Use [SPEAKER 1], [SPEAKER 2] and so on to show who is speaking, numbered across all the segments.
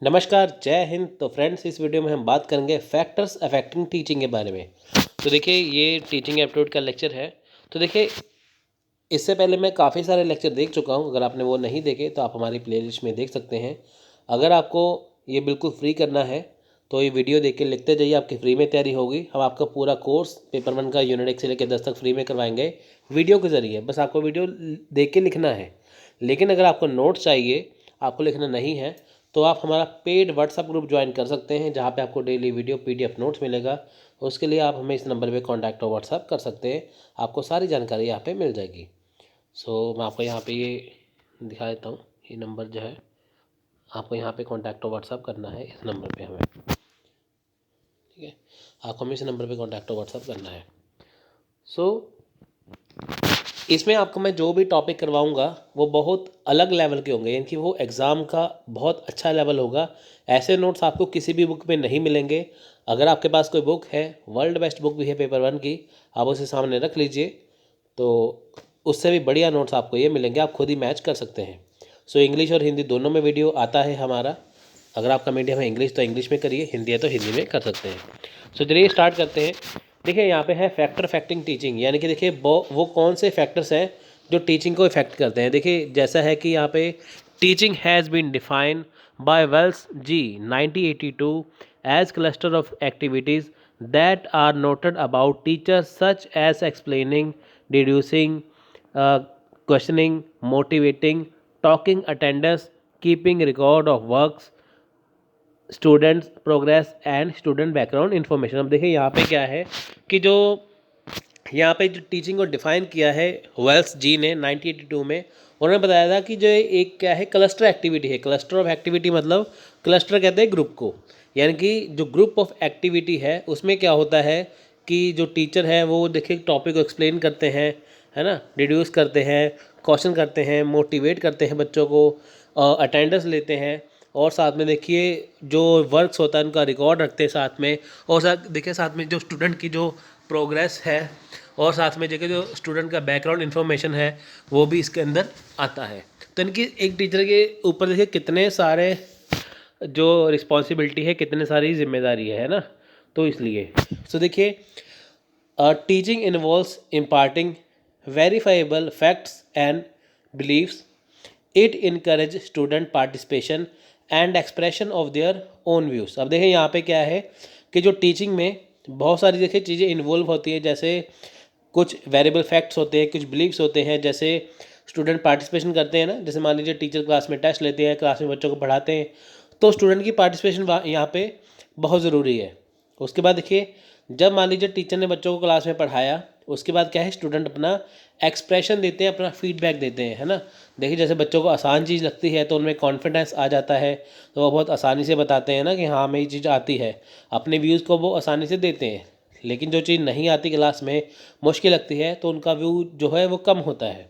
[SPEAKER 1] नमस्कार, जय हिंद। तो फ्रेंड्स, इस वीडियो में हम बात करेंगे फैक्टर्स अफेक्टिंग टीचिंग के बारे में। तो देखिए, ये टीचिंग एप्टीट्यूड का लेक्चर है। तो देखिए, इससे पहले मैं काफ़ी सारे लेक्चर देख चुका हूँ। अगर आपने वो नहीं देखे तो आप हमारी प्लेलिस्ट में देख सकते हैं। अगर आपको ये बिल्कुल फ्री करना है तो ये वीडियो देख के लिखते जाइए, आपकी फ्री में तैयारी होगी। हम आपका पूरा कोर्स पेपर 1 का यूनिट 1 से लेकर 10 तक फ्री में करवाएंगे वीडियो के ज़रिए। बस आपको वीडियो देख के लिखना है। लेकिन अगर आपको नोट्स चाहिए, आपको लिखना नहीं है, तो आप हमारा पेड व्हाट्सअप ग्रुप ज्वाइन कर सकते हैं, जहाँ पे आपको डेली वीडियो पीडीएफ नोट्स मिलेगा। उसके लिए आप हमें इस नंबर पे कांटेक्ट और व्हाट्सअप कर सकते हैं। आपको सारी जानकारी यहाँ पे मिल जाएगी। मैं आपको यहाँ पे ये दिखा देता हूँ। ये नंबर जो है, आपको यहाँ पे कांटेक्ट और व्हाट्सअप करना है इस नंबर पे हमें। ठीक है, आपको हमें इस नंबर पे कांटेक्ट और व्हाट्सअप करना है। सो इसमें आपको मैं जो भी टॉपिक करवाऊंगा वो बहुत अलग लेवल के होंगे, यानी कि वो एग्ज़ाम का बहुत अच्छा लेवल होगा। ऐसे नोट्स आपको किसी भी बुक में नहीं मिलेंगे। अगर आपके पास कोई बुक है, वर्ल्ड बेस्ट बुक भी है पेपर 1 की, आप उसे सामने रख लीजिए, तो उससे भी बढ़िया नोट्स आपको ये मिलेंगे। आप खुद ही मैच कर सकते हैं। इंग्लिश और हिंदी दोनों में वीडियो आता है हमारा। अगर आपका मीडियम है इंग्लिश तो इंग्लिश में करिए, हिंदी है तो हिंदी में कर सकते हैं। चलिए स्टार्ट करते हैं। देखिए, यहाँ पे है फैक्टर अफेक्टिंग टीचिंग, यानी कि देखिए वो कौन से फैक्टर्स हैं जो टीचिंग को इफेक्ट करते हैं। देखिए, जैसा है कि यहाँ पे teaching has been defined by Wells G 1982 as cluster of activities that are noted about teachers such as explaining, deducing, questioning, motivating, talking attendance, keeping record of works, students progress and student background information. अब देखिए, यहाँ पे क्या है कि जो यहाँ पे जो टीचिंग को डिफाइन किया है वेल्स जी ने 1982 में, उन्होंने बताया था कि जो एक क्या है, क्लस्टर एक्टिविटी है। क्लस्टर ऑफ एक्टिविटी मतलब क्लस्टर कहते हैं ग्रुप को, यानी कि जो ग्रुप ऑफ एक्टिविटी है उसमें क्या होता है कि जो टीचर है वो देखिए टॉपिक को एक्सप्लेन करते हैं, है ना, डिड्यूस करते हैं, क्वेश्चन करते हैं, मोटिवेट करते हैं बच्चों को, अटेंडेंस लेते हैं, और साथ में देखिए जो वर्क्स होता है उनका रिकॉर्ड रखते हैं साथ में। और साथ देखिए, साथ में जो स्टूडेंट की जो प्रोग्रेस है, और साथ में देखिए जो स्टूडेंट का बैकग्राउंड इन्फॉर्मेशन है वो भी इसके अंदर आता है। तो इनकी एक टीचर के ऊपर देखिए कितने सारे जो रिस्पॉन्सिबिलिटी है, कितने सारी जिम्मेदारी है ना। तो इसलिए देखिए, teaching involves imparting verifiable facts and beliefs. It encourage student participation and expression of their own views. अब देखिए, यहाँ पे क्या है कि जो टीचिंग में बहुत सारी देखिए चीज़ें इन्वॉल्व होती है। जैसे कुछ वेरिएबल फैक्ट्स होते हैं, कुछ बिलीव्स होते हैं। जैसे स्टूडेंट पार्टिसिपेशन करते हैं ना, जैसे मान लीजिए टीचर क्लास में टेस्ट लेते हैं, क्लास में बच्चों को पढ़ाते हैं, तो स्टूडेंट की पार्टिसिपेशन यहाँ पे बहुत ज़रूरी है। उसके बाद देखिए, जब मान लीजिए टीचर ने बच्चों को क्लास में पढ़ाया, उसके बाद क्या है, स्टूडेंट अपना एक्सप्रेशन देते हैं, अपना फीडबैक देते हैं, है ना। देखिए, जैसे बच्चों को आसान चीज़ लगती है तो उनमें कॉन्फिडेंस आ जाता है, तो वो बहुत आसानी से बताते हैं ना कि हाँ हमें ये चीज़ आती है। अपने व्यूज़ को वो आसानी से देते हैं। लेकिन जो चीज़ नहीं आती क्लास में, मुश्किल लगती है, तो उनका व्यू जो है वो कम होता है।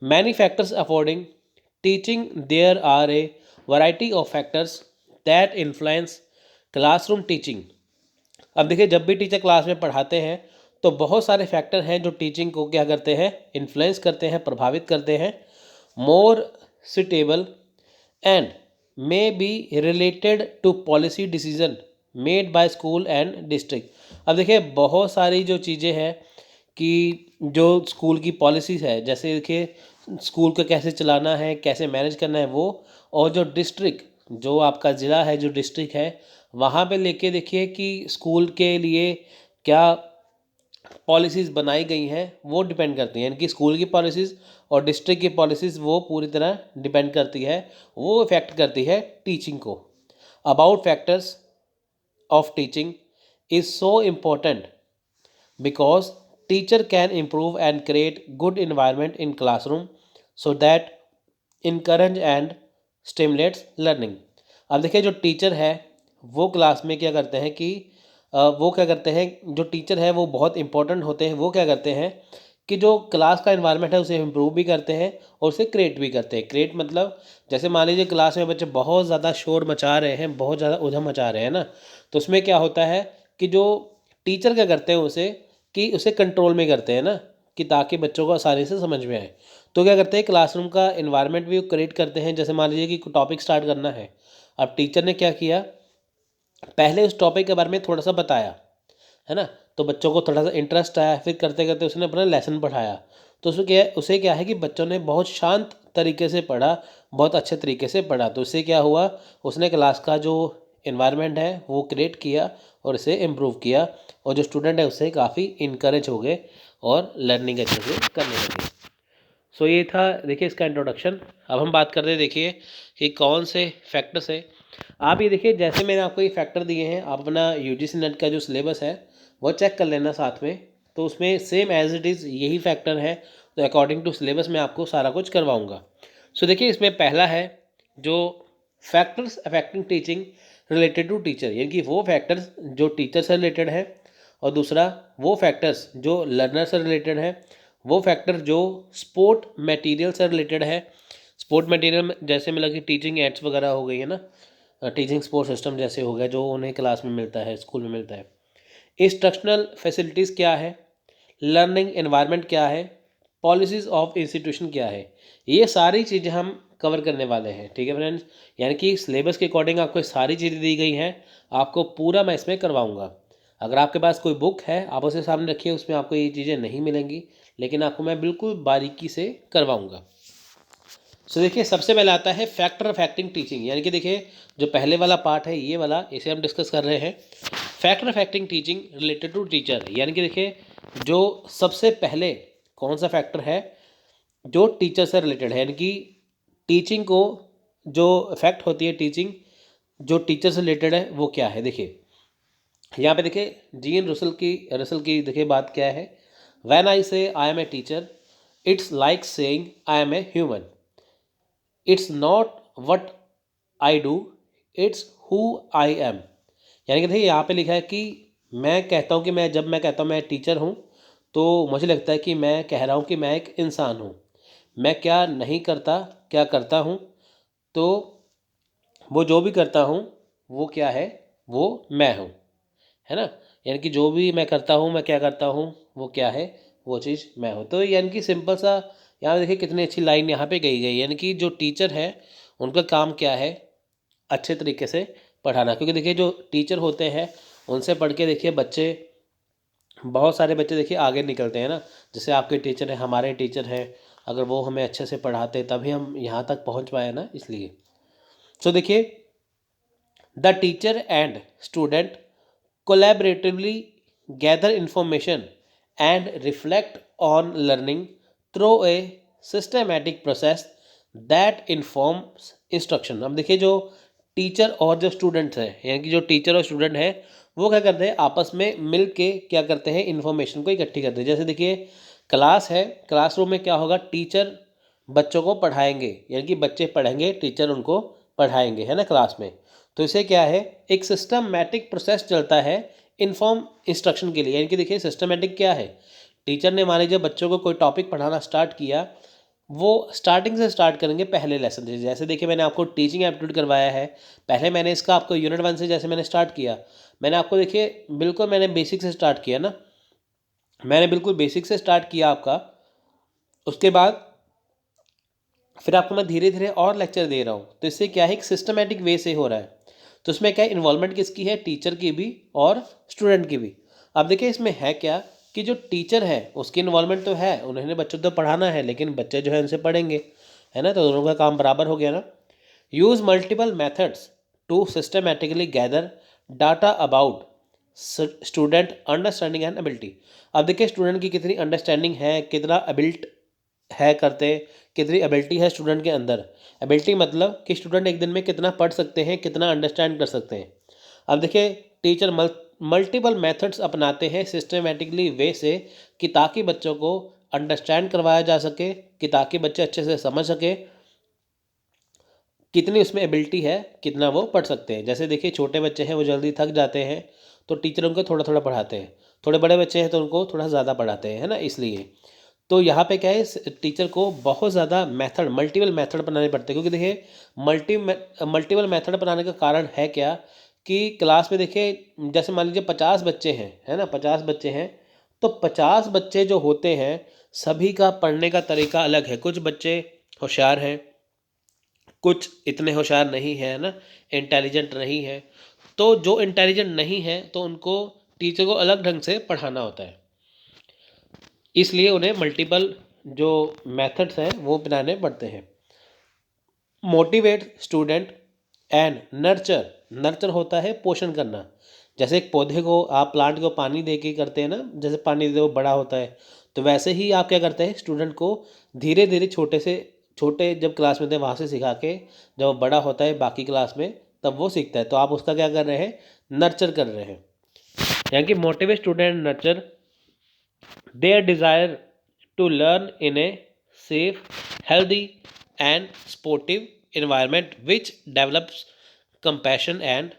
[SPEAKER 1] Many factors affording teaching, there are a variety of factors that influence classroom teaching. अब देखिए, जब भी टीचर क्लास में पढ़ाते हैं तो बहुत सारे फैक्टर हैं जो टीचिंग को क्या करते हैं, इन्फ्लुएंस करते हैं, प्रभावित करते हैं। More suitable and may be related to policy decision made by school and district. अब देखिए, बहुत सारी जो चीज़ें हैं कि जो स्कूल की पॉलिसीज़ है, जैसे देखिए स्कूल को कैसे चलाना है, कैसे मैनेज करना है वो, और जो डिस्ट्रिक्ट, जो आपका ज़िला है, जो डिस्ट्रिक्ट है, वहाँ पे लेके देखिए कि स्कूल के लिए क्या पॉलिसीज़ बनाई गई हैं वो डिपेंड करती हैं। यानी कि स्कूल की पॉलिसीज़ और डिस्ट्रिक्ट की पॉलिसीज़ वो पूरी तरह डिपेंड करती है, वो इफ़ेक्ट करती है टीचिंग को। About factors of teaching is so important because teacher can improve and create good environment in classroom so that encourage and stimulates learning। अब देखिए, जो टीचर है वो क्लास में क्या करते हैं कि वो क्या करते हैं, जो टीचर है वो बहुत इंपॉर्टेंट होते हैं। वो क्या करते हैं कि जो क्लास का इन्वायरमेंट है उसे इम्प्रूव भी करते हैं और उसे क्रिएट भी करते हैं। क्रिएट मतलब जैसे मान लीजिए क्लास में बच्चे बहुत ज़्यादा शोर मचा रहे हैं, बहुत ज़्यादा उधम मचा रहे हैं ना, तो उसमें क्या होता है कि जो टीचर क्या करते हैं उसे कंट्रोल में करते हैं ना, कि ताकि बच्चों को आसानी से समझ में आए। तो क्या करते हैं, क्लासरूम का इन्वायरमेंट भी क्रिएट करते हैं। जैसे मान लीजिए कि टॉपिक स्टार्ट करना है, अब टीचर ने क्या किया, पहले उस टॉपिक के बारे में थोड़ा सा बताया, है ना, तो बच्चों को थोड़ा सा इंटरेस्ट आया, फिर करते करते उसने अपना लेसन पढ़ाया। तो उसे क्या है कि बच्चों ने बहुत शांत तरीके से पढ़ा, बहुत अच्छे तरीके से पढ़ा। तो उससे क्या हुआ, उसने क्लास का जो इन्वायरमेंट है वो क्रिएट किया और इसे इम्प्रूव किया, और जो स्टूडेंट है उससे काफ़ी इनकरेज हो गए और लर्निंग अच्छे से करने लगे। सो ये था देखिए इसका इंट्रोडक्शन। अब हम बात करते हैं देखिए कि कौन से फैक्टर्स है। आप ये देखिए, जैसे मैंने आपको ये फैक्टर दिए हैं, आप अपना यूजीसी नेट का जो सिलेबस है वो चेक कर लेना साथ में, तो उसमें सेम एज इट इज़ यही फैक्टर है। तो अकॉर्डिंग टू सिलेबस मैं आपको सारा कुछ करवाऊँगा। सो देखिए इसमें पहला है जो factors affecting teaching related to teacher, यानी कि वो फैक्टर्स जो टीचर से रिलेटेड है, और दूसरा वो फैक्टर्स जो लर्नर से रिलेटेड है, वो फैक्टर जो स्पोर्ट मटेरियल से रिलेटेड है। स्पोर्ट मटेरियल जैसे मतलब कि टीचिंग एड्स वगैरह हो गई है ना, टीचिंग सपोर्ट सिस्टम जैसे हो गया जो उन्हें क्लास में मिलता है, स्कूल में मिलता है। इंस्ट्रक्शनल फैसिलिटीज़ क्या है, लर्निंग एनवायरनमेंट क्या है, पॉलिसीज़ ऑफ इंस्टीट्यूशन क्या है, ये सारी चीज़ें हम कवर करने वाले हैं। ठीक है फ्रेंड्स, यानी कि सिलेबस के अकॉर्डिंग आपको सारी चीज़ें दी गई हैं, आपको पूरा मैं इसमें करवाऊँगा। अगर आपके पास कोई बुक है आप उसे सामने रखिए, उसमें आपको ये चीज़ें नहीं मिलेंगी, लेकिन आपको मैं बिल्कुल बारीकी से करवाऊँगा। सो देखिए सबसे पहले आता है फैक्टर अफेक्टिंग टीचिंग, यानी कि देखिए जो पहले वाला पार्ट है ये वाला, इसे हम डिस्कस कर रहे हैं। Factor affecting teaching related to teacher, यानी कि देखिए जो सबसे पहले कौन सा फैक्टर है जो टीचर से रिलेटेड है, यानी कि टीचिंग को जो इफेक्ट होती है, टीचिंग जो टीचर से रिलेटेड है वो क्या है। देखिए यहाँ पे देखिए जीन रसल की देखिए बात क्या है, when I say I am a teacher it's like saying I am a human, it's not what I do, it's who I am. यानी कि देखिए यहाँ पे लिखा है कि मैं कहता हूँ कि जब मैं कहता हूँ मैं टीचर हूँ, तो मुझे लगता है कि मैं कह रहा हूँ कि मैं एक इंसान हूँ। मैं क्या नहीं करता, क्या करता हूँ, तो वो जो भी करता हूँ वो क्या है, वो मैं हूँ, है ना। यानी कि जो भी मैं करता हूँ, मैं क्या करता हूँ, वो क्या है, वो चीज़ मैं हूँ। तो यानी कि सिंपल सा यहाँ देखिए कितनी अच्छी लाइन यहाँ पे गई गई, यानी कि जो टीचर है उनका काम क्या है, अच्छे तरीके से पढ़ाना। क्योंकि देखिए जो टीचर होते हैं उनसे पढ़ के देखिए बच्चे, बहुत सारे बच्चे देखिए आगे निकलते हैं ना। जैसे आपके टीचर हैं, हमारे टीचर हैं, अगर वो हमें अच्छे से पढ़ाते तभी हम यहाँ तक पहुँच पाए ना, इसलिए। सो देखिए the teacher and student collaboratively gather information and reflect on learning through a systematic process that informs instruction। अब देखिए जो टीचर और जो स्टूडेंट्स हैं, यानी कि जो टीचर और स्टूडेंट हैं वो क्या करते हैं, आपस में मिल के क्या करते हैं, इन्फॉर्मेशन को इकट्ठी करते हैं। जैसे देखिए क्लास है, क्लासरूम में क्या होगा, टीचर बच्चों को पढ़ाएंगे, यानी कि बच्चे पढ़ेंगे, टीचर उनको पढ़ाएंगे, है ना, क्लास में। तो इसे क्या है, एक सिस्टमैटिक प्रोसेस चलता है इन्फॉर्म इंस्ट्रक्शन के लिए। यानी कि देखिए सिस्टमैटिक क्या है, टीचर ने मान लीजिए बच्चों को कोई टॉपिक पढ़ाना स्टार्ट किया, वो स्टार्टिंग से स्टार्ट करेंगे पहले लेसन से। जैसे देखिए मैंने आपको टीचिंग एप्टीट्यूड करवाया है, पहले मैंने इसका आपको यूनिट 1 से जैसे मैंने स्टार्ट किया, मैंने आपको देखिए बिल्कुल मैंने बेसिक से स्टार्ट किया ना, मैंने बिल्कुल बेसिक से स्टार्ट किया आपका। उसके बाद फिर आपको मैं धीरे धीरे और लेक्चर दे रहा हूँ, तो इससे क्या है, एक सिस्टमेटिक वे से हो रहा है। तो इसमें क्या है, इन्वॉल्वमेंट किसकी है, टीचर की भी और स्टूडेंट की भी। अब देखिए इसमें है क्या कि जो टीचर है उसकी इन्वॉल्वमेंट तो है, उन्होंने बच्चों को पढ़ाना है, लेकिन बच्चे जो है उनसे पढ़ेंगे, है ना, तो दोनों का काम बराबर हो गया ना। Use multiple methods to systematically gather data about student understanding and ability. अब देखिए स्टूडेंट की कितनी अंडरस्टैंडिंग है, कितना एबिल्ट है करते, कितनी एबिलिटी है स्टूडेंट के अंदर। एबिलिटी मतलब कि स्टूडेंट एक दिन में कितना पढ़ सकते हैं, कितना अंडरस्टैंड कर सकते हैं। अब देखिए टीचर मल्टीपल मेथड्स अपनाते हैं सिस्टमेटिकली वे से, कि ताकि बच्चों को अंडरस्टैंड करवाया जा सके, कि ताकि बच्चे अच्छे से समझ सके कितनी उसमें एबिलिटी है, कितना वो पढ़ सकते हैं। जैसे देखिए छोटे बच्चे हैं वो जल्दी थक जाते हैं, तो टीचर उनको थोड़ा थोड़ा पढ़ाते हैं। थोड़े बड़े बच्चे हैं तो उनको थोड़ा ज़्यादा पढ़ाते हैं, है ना, इसलिए। तो यहाँ पे क्या है, टीचर को बहुत ज़्यादा मेथड, मल्टीपल मेथड बनाने पड़ते हैं। क्योंकि देखिए मल्टीपल मेथड बनाने का कारण है क्या, कि क्लास में देखिए जैसे मान लीजिए 50 बच्चे हैं, है ना, 50 बच्चे हैं, तो 50 बच्चे जो होते हैं सभी का पढ़ने का तरीका अलग है। कुछ बच्चे होशियार हैं, कुछ इतने होशियार नहीं है ना, इंटेलिजेंट नहीं है। तो जो इंटेलिजेंट नहीं है तो उनको टीचर को अलग ढंग से पढ़ाना होता है, इसलिए उन्हें मल्टीपल जो मेथड्स हैं वो अपनाने पड़ते हैं। Motivate student and nurture, nurture होता है पोषण करना। जैसे एक पौधे को आप प्लांट को पानी दे के करते हैं ना, जैसे पानी दे वो बड़ा होता है, तो वैसे ही आप क्या करते हैं स्टूडेंट को धीरे धीरे छोटे से छोटे जब क्लास में थे वहाँ से सिखा के जब वो बड़ा होता है बाकी क्लास में तब वो सीखता है, तो आप उसका क्या कर रहे हैं, नर्चर कर रहे हैं। यानी कि motivate student nurture their desire to learn in a safe, healthy, and sportive environment which develops compassion and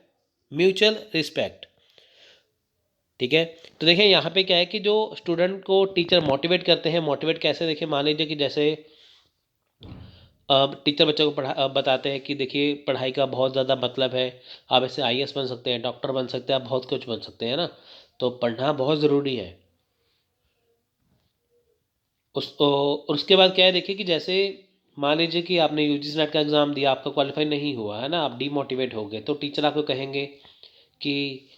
[SPEAKER 1] mutual respect। ठीक है, तो देखिए यहाँ पे क्या है कि जो स्टूडेंट को टीचर मोटिवेट करते हैं, मोटिवेट कैसे, देखिए मान लीजिए कि जैसे टीचर बच्चों को बताते हैं कि देखिए पढ़ाई का बहुत ज़्यादा मतलब है, आप इससे आईएएस बन सकते हैं, डॉक्टर बन सकते हैं, आप बहुत कुछ बन सकते हैं ना, तो पढ़ना बहुत ज़रूरी है। उसके बाद क्या है, देखिए कि जैसे मान लीजिए कि आपने यूजीसी नेट का एग्ज़ाम दिया, आपका क्वालिफाई नहीं हुआ है ना, आप डीमोटिवेट हो गए, तो टीचर आपको कहेंगे कि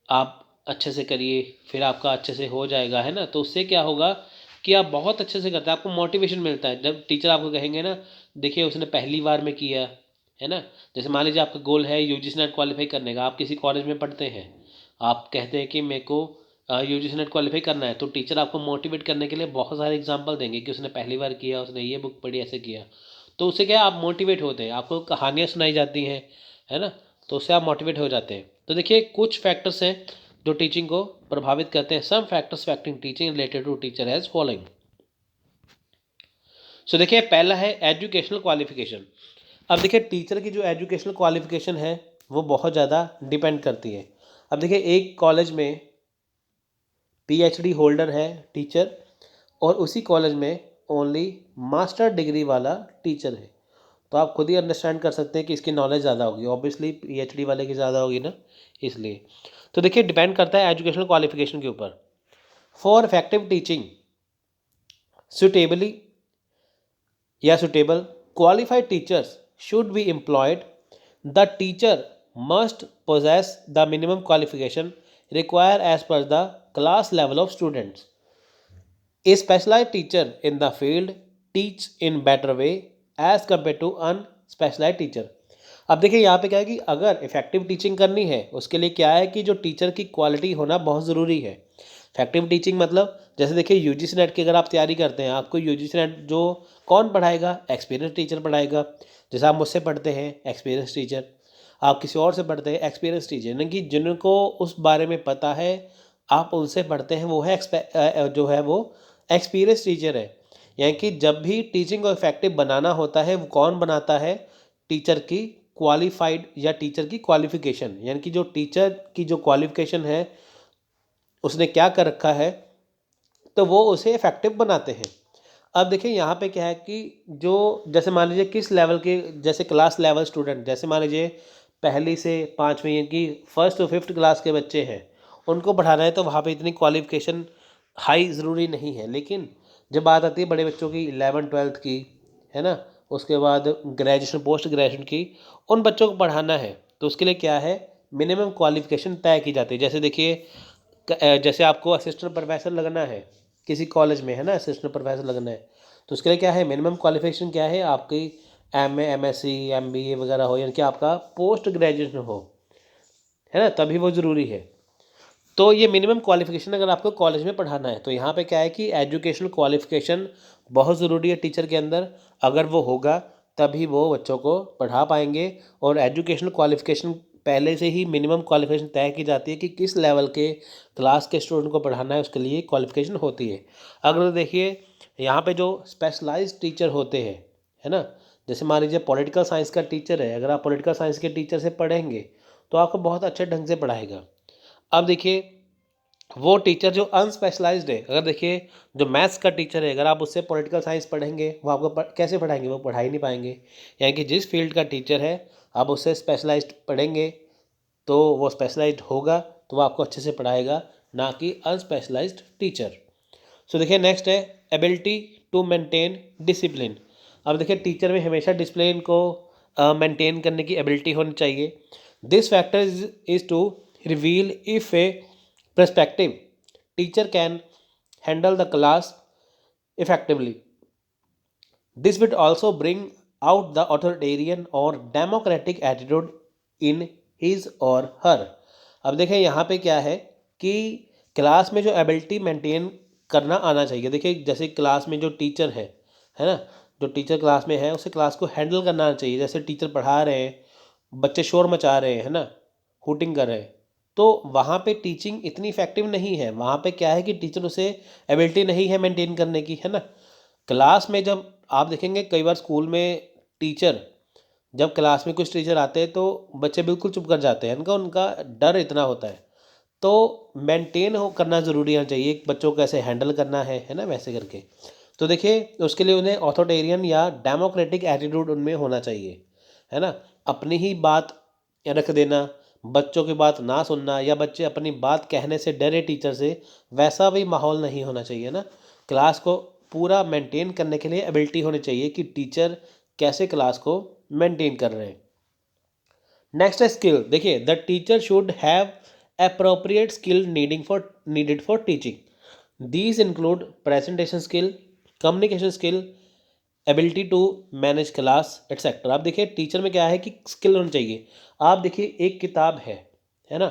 [SPEAKER 1] आप अच्छे से करिए, फिर आपका अच्छे से हो जाएगा, है ना। तो उससे क्या होगा कि आप बहुत अच्छे से करते हैं, आपको मोटिवेशन मिलता है जब टीचर आपको कहेंगे ना, देखिए उसने पहली बार में किया है ना। जैसे मान लीजिए आपका गोल है यूजीसी नेट क्वालिफाई करने का, आप किसी कॉलेज में पढ़ते हैं, आप कहते हैं कि मेरे को यूजीसी नेट क्वालिफाई करना है, तो टीचर आपको मोटिवेट करने के लिए बहुत सारे एग्जांपल देंगे कि उसने पहली बार किया, उसने ये बुक पढ़ी, ऐसे किया, तो उससे क्या है आप मोटिवेट होते हैं, आपको कहानियाँ सुनाई जाती हैं, है ना, तो उससे आप मोटिवेट हो जाते हैं। तो देखिए कुछ फैक्टर्स हैं जो टीचिंग को प्रभावित करते हैं। Some factors affecting teaching related to teacher as following. So देखिए पहला है एजुकेशनल क्वालिफिकेशन। अब देखिए टीचर की जो एजुकेशनल क्वालिफिकेशन है वो बहुत ज़्यादा डिपेंड करती है। अब देखिए एक कॉलेज में पीएचडी होल्डर है टीचर, और उसी कॉलेज में ओनली मास्टर डिग्री वाला टीचर है, तो आप खुद ही अंडरस्टैंड कर सकते हैं कि इसकी नॉलेज ज़्यादा होगी, ऑब्वियसली पीएचडी वाले की ज़्यादा होगी ना, इसलिए। तो देखिए डिपेंड करता है एजुकेशनल क्वालिफिकेशन के ऊपर। फॉर इफेक्टिव टीचिंग सुटेबली या suitable qualified teachers should be employed. The teacher must possess the minimum qualification required as per the class level of students. A specialized teacher in the field teach in better way as compared to unspecialized teacher. अब देखिए यहाँ पे क्या है कि अगर effective teaching करनी है उसके लिए क्या है कि जो टीचर की क्वालिटी होना बहुत ज़रूरी है। इफेक्टिव टीचिंग मतलब जैसे देखिए यूजीसी नेट की अगर आप तैयारी करते हैं, आपको यूजीसी नेट जो कौन पढ़ाएगा, एक्सपीरियंस टीचर पढ़ाएगा। जैसे आप मुझसे पढ़ते हैं एक्सपीरियंस टीचर, आप किसी और से पढ़ते हैं एक्सपीरियंस टीचर, यानी कि जिनको उस बारे में पता है आप उनसे पढ़ते हैं, वो है जो है वो एक्सपीरियंस टीचर है। यानी कि जब भी टीचिंग को इफेक्टिव बनाना होता है वो कौन बनाता है, टीचर की क्वालिफाइड या टीचर की क्वालिफिकेशन, यानी कि जो टीचर की जो क्वालिफिकेशन है उसने क्या कर रखा है, तो वो उसे इफेक्टिव बनाते हैं। अब देखिए यहाँ पे क्या है कि जो जैसे मान लीजिए किस लेवल के, जैसे क्लास लेवल स्टूडेंट, जैसे मान लीजिए पहली से पाँचवीं यानी कि फर्स्ट टू फिफ्थ क्लास के बच्चे हैं, उनको पढ़ाना है तो वहाँ पे इतनी क्वालिफिकेशन हाई ज़रूरी नहीं है। लेकिन जब बात आती है बड़े बच्चों की, इलेवन ट्वेल्थ की, है ना, उसके बाद ग्रेजुएशन पोस्ट ग्रेजुएशन की, उन बच्चों को पढ़ाना है तो उसके लिए क्या है, मिनिमम क्वालिफिकेशन तय की जाती है। जैसे देखिए जैसे आपको असिस्टेंट प्रोफेसर लगना है किसी कॉलेज में, है ना, असिस्टेंट प्रोफेसर लगना है, तो उसके लिए क्या है, मिनिमम क्वालिफिकेशन क्या है आपकी, एमए एमएससी एमबीए वगैरह हो, यानी कि आपका पोस्ट ग्रेजुएशन हो, है ना, तभी वो ज़रूरी है। तो ये मिनिमम क्वालिफिकेशन अगर आपको कॉलेज में पढ़ाना है तो यहाँ पे क्या है कि एजुकेशनल क्वालिफिकेशन बहुत ज़रूरी है टीचर के अंदर। अगर वो होगा तभी वो बच्चों को पढ़ा पाएंगे। और एजुकेशनल क्वालिफिकेशन पहले से ही मिनिमम क्वालिफिकेशन तय की जाती है कि किस लेवल के क्लास के स्टूडेंट को पढ़ाना है, उसके लिए क्वालिफिकेशन होती है। अगर देखिए यहाँ पे जो स्पेशलाइज्ड टीचर होते हैं, है ना, जैसे मान लीजिए पॉलिटिकल साइंस का टीचर है, अगर आप पॉलिटिकल साइंस के टीचर से पढ़ेंगे तो आपको बहुत अच्छे ढंग से पढ़ाएगा। अब देखिए वो टीचर जो अनस्पेशलाइज्ड है, अगर देखिए जो मैथ्स का टीचर है, अगर आप उससे पॉलिटिकल साइंस पढ़ेंगे वो आपको कैसे पढ़ाएंगे, वो पढ़ा ही नहीं पाएंगे। यानी कि जिस फील्ड का टीचर है आप उससे स्पेशलाइज्ड पढ़ेंगे तो वो स्पेशलाइज्ड होगा, तो वो आपको अच्छे से पढ़ाएगा, ना कि अनस्पेशलाइज्ड टीचर। सो देखिए नेक्स्ट है एबिलिटी टू मेंटेन डिसिप्लिन। अब देखिए टीचर में हमेशा डिसिप्लिन को मेंटेन करने की एबिलिटी होनी चाहिए। This factor is to reveal if a perspective teacher can handle the class effectively. This would also bring out the authoritarian or democratic attitude in his or her. अब देखें यहाँ पे क्या है कि क्लास में जो एबिलिटी मेंटेन करना आना चाहिए। देखिए जैसे क्लास में जो टीचर है ना, जो टीचर क्लास में है उसे क्लास को हैंडल करना आना चाहिए। जैसे टीचर पढ़ा रहे हैं, बच्चे शोर मचा रहे हैं, है ना, हूटिंग कर रहे हैं, तो वहाँ पे टीचिंग इतनी इफेक्टिव नहीं है। वहाँ पे क्या है कि टीचर उसे एबिलिटी नहीं है मेंटेन करने की, है ना। क्लास में जब आप देखेंगे कई बार स्कूल में टीचर, जब क्लास में कुछ टीचर आते हैं तो बच्चे बिल्कुल चुप कर जाते हैं, उनका उनका डर इतना होता है। तो मेंटेन हो करना ज़रूरी होना चाहिए, बच्चों को कैसे हैंडल करना है ना, वैसे करके। तो देखिए उसके लिए उन्हें ऑथोटेरियन या डेमोक्रेटिक एटीट्यूड उनमें होना चाहिए, है ना। अपनी ही बात रख देना, बच्चों की बात ना सुनना, या बच्चे अपनी बात कहने से डरे टीचर से, वैसा भी माहौल नहीं होना चाहिए ना। क्लास को पूरा मेंटेन करने के लिए एबिलिटी होनी चाहिए कि टीचर कैसे क्लास को मेंटेन कर रहे हैं। नेक्स्ट है स्किल। देखिए the teacher should have appropriate skill needed for teaching. These include presentation skill, communication skill, ability to manage class etcetera. आप देखिए टीचर में क्या है कि स्किल होनी चाहिए। आप देखिए एक किताब है ना,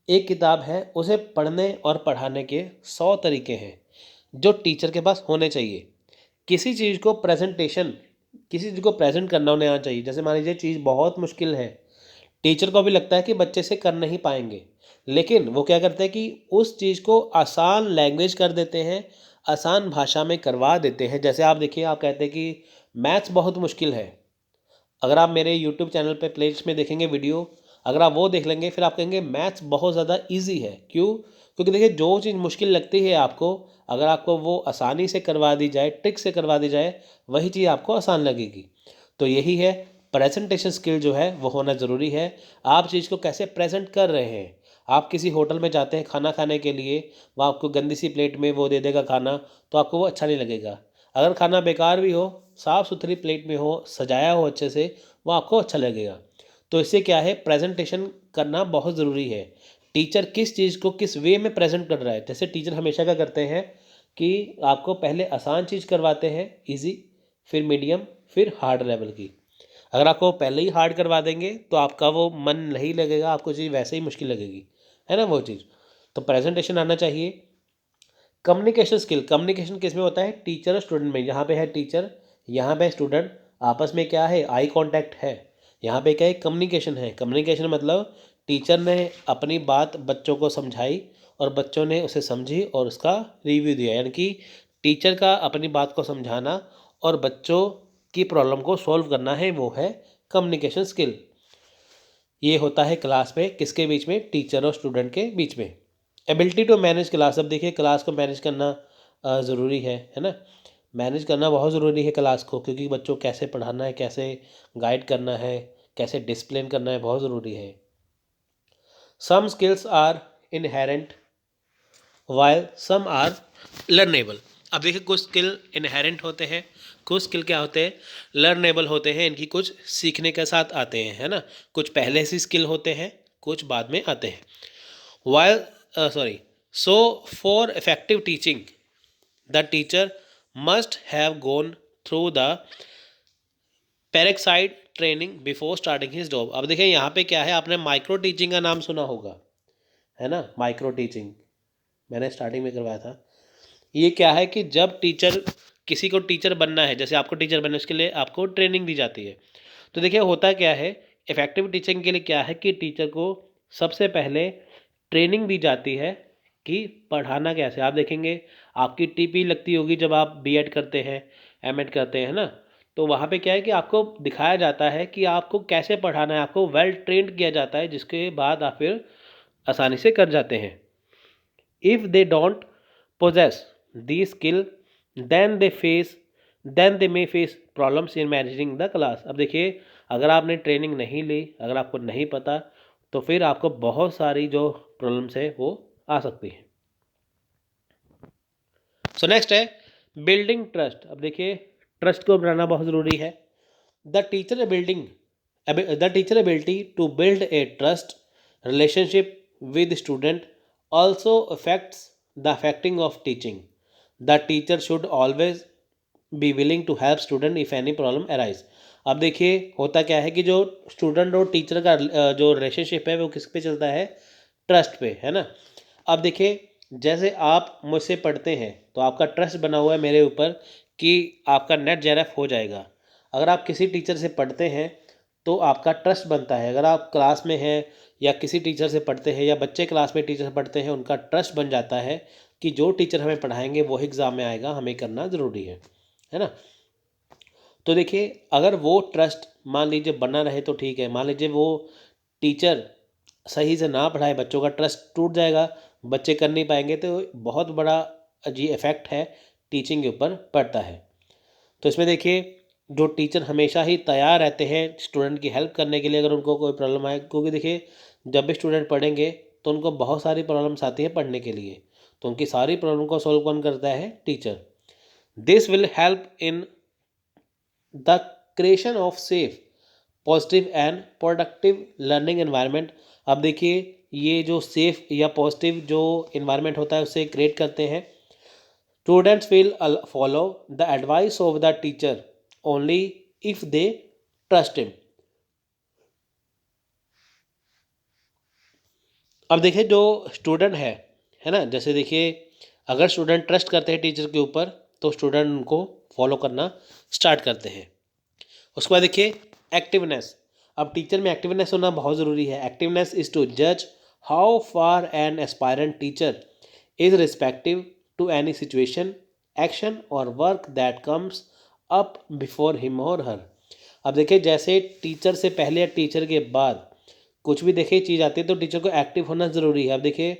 [SPEAKER 1] एक किताब है, उसे पढ़ने और पढ़ाने के 100 तरीके हैं जो टीचर के पास होने चाहिए। किसी चीज़ को प्रेजेंटेशन, किसी चीज़ को प्रेजेंट करना उन्हें आना चाहिए। जैसे मान लीजिए चीज़ बहुत मुश्किल है, टीचर को भी लगता है कि बच्चे से कर नहीं पाएंगे, लेकिन वो क्या करते हैं कि उस चीज़ को आसान लैंग्वेज कर देते हैं, आसान भाषा में करवा देते हैं। जैसे आप देखिए, आप कहते हैं कि मैथ्स बहुत मुश्किल है, अगर आप मेरे यूट्यूब चैनल पे प्लेलिस्ट में देखेंगे वीडियो, अगर आप वो देख लेंगे फिर आप कहेंगे मैथ्स बहुत ज़्यादा ईजी है। क्यों? क्योंकि देखिए जो चीज़ मुश्किल लगती है आपको, अगर आपको वो आसानी से करवा दी जाए, ट्रिक से करवा दी जाए, वही चीज़ आपको आसान लगेगी। तो यही है, प्रेजेंटेशन स्किल जो है वो होना ज़रूरी है। आप चीज़ को कैसे प्रेजेंट कर रहे हैं। आप किसी होटल में जाते हैं खाना खाने के लिए, वो आपको गंदी सी प्लेट में वो दे देगा खाना, तो आपको वो अच्छा नहीं लगेगा। अगर खाना बेकार भी हो, साफ़ सुथरी प्लेट में हो, सजाया हो अच्छे से, वो आपको अच्छा लगेगा। तो इससे क्या है, प्रेजेंटेशन करना बहुत ज़रूरी है। टीचर किस चीज़ को किस वे में प्रेजेंट कर रहा है। जैसे टीचर हमेशा क्या करते हैं कि आपको पहले आसान चीज़ करवाते हैं, इजी, फिर मीडियम, फिर हार्ड लेवल की। अगर आपको पहले ही हार्ड करवा देंगे तो आपका वो मन नहीं लगेगा, आपको चीज़ वैसे ही मुश्किल लगेगी, है ना वो चीज़। तो प्रेजेंटेशन आना चाहिए। कम्युनिकेशन स्किल, कम्युनिकेशन किस में होता है, टीचर और स्टूडेंट में। यहाँ पे है टीचर, यहाँ पे स्टूडेंट, आपस में क्या है, आई कांटेक्ट है। यहाँ पे क्या है, कम्युनिकेशन है। कम्युनिकेशन मतलब टीचर ने अपनी बात बच्चों को समझाई और बच्चों ने उसे समझी और उसका रिव्यू दिया, यानी कि टीचर का अपनी बात को समझाना और बच्चों की प्रॉब्लम को सॉल्व करना है, वो है कम्युनिकेशन स्किल। ये होता है क्लास में किसके बीच में, टीचर और स्टूडेंट के बीच में। एबिलिटी टू मैनेज क्लास, अब देखिए क्लास को मैनेज करना ज़रूरी है ना। मैनेज करना बहुत ज़रूरी है क्लास को, क्योंकि बच्चों को कैसे पढ़ाना है, कैसे गाइड करना है, कैसे डिसिप्लिन करना है, बहुत ज़रूरी है। Some skills are inherent while some are learnable. अब देखिए कुछ स्किल इनहेरेंट होते हैं, कुछ स्किल क्या होते हैं, लर्नेबल होते हैं। इनकी कुछ सीखने के साथ आते हैं, है ना। कुछ पहले से स्किल होते हैं, कुछ बाद में आते हैं। while sorry so for effective teaching the teacher must have gone through the peroxide training before starting his job. अब देखिए यहाँ पे क्या है, आपने माइक्रो टीचिंग का नाम सुना होगा, है ना। माइक्रो टीचिंग मैंने स्टार्टिंग में करवाया था। ये क्या है कि जब टीचर, किसी को टीचर बनना है, जैसे आपको टीचर बनना है, उसके लिए आपको ट्रेनिंग दी जाती है। तो देखिए होता क्या है, इफेक्टिव टीचिंग के लिए क्या है कि टीचर को सबसे पहले ट्रेनिंग दी जाती है कि पढ़ाना कैसे। आप देखेंगे आपकी टीपी लगती होगी जब आप बीएड करते हैं, एमएड करते हैं ना, तो वहाँ पे क्या है कि आपको दिखाया जाता है कि आपको कैसे पढ़ाना है, आपको वेल ट्रेंड किया जाता है, जिसके बाद आप फिर आसानी से कर जाते हैं। If they don't possess these skill then they may face problems in managing the class। अब देखिए अगर आपने ट्रेनिंग नहीं ली, अगर आपको नहीं पता, तो फिर आपको बहुत सारी जो प्रॉब्लम्स है वो आ सकती हैं। सो नेक्स्ट है बिल्डिंग ट्रस्ट। अब देखिए ट्रस्ट को बनाना बहुत ज़रूरी है। The teacher ability to build a trust relationship with student also affects the affecting of teaching. The teacher should always be willing to help student if any problem arise. अब देखिए होता क्या है कि जो स्टूडेंट और टीचर का जो रिलेशनशिप है वो किस पे चलता है, ट्रस्ट पे, है ना। अब देखिए जैसे आप मुझसे पढ़ते हैं तो आपका ट्रस्ट बना हुआ है मेरे ऊपर कि आपका नेट जेआरएफ हो जाएगा। अगर आप किसी टीचर से पढ़ते हैं तो आपका ट्रस्ट बनता है। अगर आप क्लास में हैं या किसी टीचर से पढ़ते हैं या बच्चे क्लास में टीचर से पढ़ते हैं, उनका ट्रस्ट बन जाता है कि जो टीचर हमें पढ़ाएंगे वो एग्ज़ाम में आएगा, हमें करना ज़रूरी है ना। तो देखिए अगर वो ट्रस्ट मान लीजिए बना रहे तो ठीक है, मान लीजिए वो टीचर सही से ना पढ़ाए, बच्चों का ट्रस्ट टूट जाएगा, बच्चे कर नहीं पाएंगे, तो बहुत बड़ा जी इफ़ेक्ट है टीचिंग के ऊपर पड़ता है। तो इसमें देखिए जो टीचर हमेशा ही तैयार रहते हैं स्टूडेंट की हेल्प करने के लिए अगर उनको कोई प्रॉब्लम आए, क्योंकि देखिए जब भी स्टूडेंट पढ़ेंगे तो उनको बहुत सारी प्रॉब्लम्स आती है पढ़ने के लिए, तो उनकी सारी प्रॉब्लम को सॉल्व कौन करता है, teacher. This will help in the creation of safe positive and productive learning environment. अब देखिए ये जो सेफ या पॉजिटिव जो इन्वायरमेंट होता है उससे क्रिएट करते हैं। Students will follow the advice of the teacher only if they trust him. अब देखिए जो स्टूडेंट है ना, जैसे देखिए अगर स्टूडेंट ट्रस्ट करते हैं टीचर के ऊपर तो स्टूडेंट उनको फॉलो करना स्टार्ट करते हैं। उसके बाद देखिए एक्टिवनेस। अब टीचर में एक्टिवनेस होना बहुत ज़रूरी है। एक्टिवनेस इज़ टू जज how far an aspirant teacher is respective to any situation, action और work that comes up before him और हर। अब देखिए जैसे टीचर से पहले या टीचर के बाद कुछ भी देखिए चीज़ आती है तो टीचर को एक्टिव होना ज़रूरी है। अब देखिए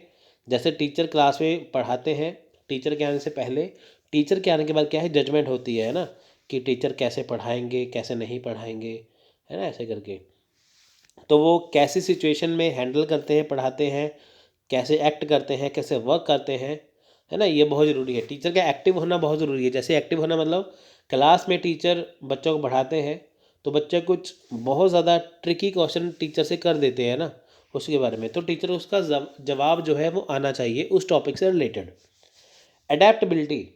[SPEAKER 1] जैसे टीचर क्लास में पढ़ाते हैं, टीचर के आने से पहले, टीचर के आने के बाद क्या है, जजमेंट होती है ना, कि टीचर कैसे पढ़ाएंगे कैसे नहीं पढ़ाएंगे, है ना, ऐसे करके। तो वो कैसी सिचुएशन में हैंडल करते हैं, पढ़ाते हैं, कैसे एक्ट करते हैं, कैसे वर्क करते हैं, है ना, ये बहुत ज़रूरी है। टीचर का एक्टिव होना बहुत ज़रूरी है। जैसे एक्टिव होना मतलब क्लास में टीचर बच्चों को पढ़ाते हैं तो बच्चे कुछ बहुत ज़्यादा ट्रिकी क्वेश्चन टीचर से कर देते हैं ना उसके बारे में, तो टीचर उसका जवाब जो है वो आना चाहिए उस टॉपिक से रिलेटेड। अडेप्टबिलिटी।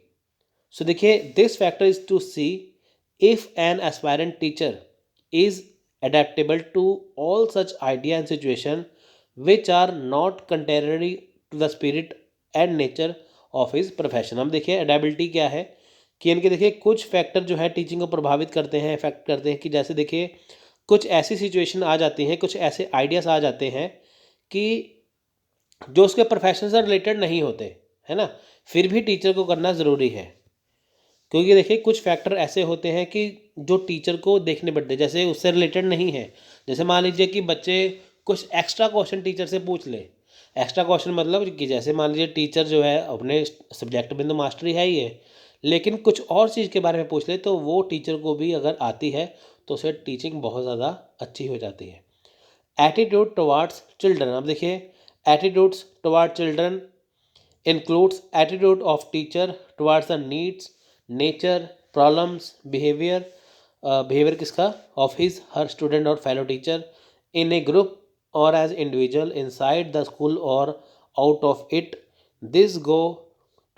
[SPEAKER 1] सो देखिए this factor is to see if an aspirant teacher is adaptable to all such idea and situation which are not contrary to the spirit and nature of his profession। हम देखिए अडेबिलिटी क्या है कि इनके देखिए कुछ factor जो है टीचिंग को प्रभावित करते हैं, इफेक्ट करते हैं, कि जैसे देखिए कुछ ऐसी सिचुएशन आ जाती हैं, कुछ ऐसे आइडियाज़ आ जाते हैं कि जो उसके प्रोफेशन से रिलेटेड नहीं होते, है ना, फिर भी टीचर को करना ज़रूरी है। क्योंकि देखिए कुछ फैक्टर ऐसे होते हैं कि जो टीचर को देखने पड़ते हैं, जैसे उससे रिलेटेड नहीं है। जैसे मान लीजिए कि बच्चे कुछ एक्स्ट्रा क्वेश्चन टीचर से पूछ ले। एक्स्ट्रा क्वेश्चन मतलब कि जैसे मान लीजिए टीचर जो है अपने सब्जेक्ट में तो मास्टरी है ही है, लेकिन कुछ और चीज़ के बारे में पूछ ले तो वो टीचर को भी अगर आती है तो उसे टीचिंग बहुत ज़्यादा अच्छी हो जाती है। Attitude towards children. अब देखिए attitudes toward children includes attitude of teacher towards the needs, nature, problems, behavior किसका, of his her student or fellow teacher in a group or as individual inside the school or out of it. This go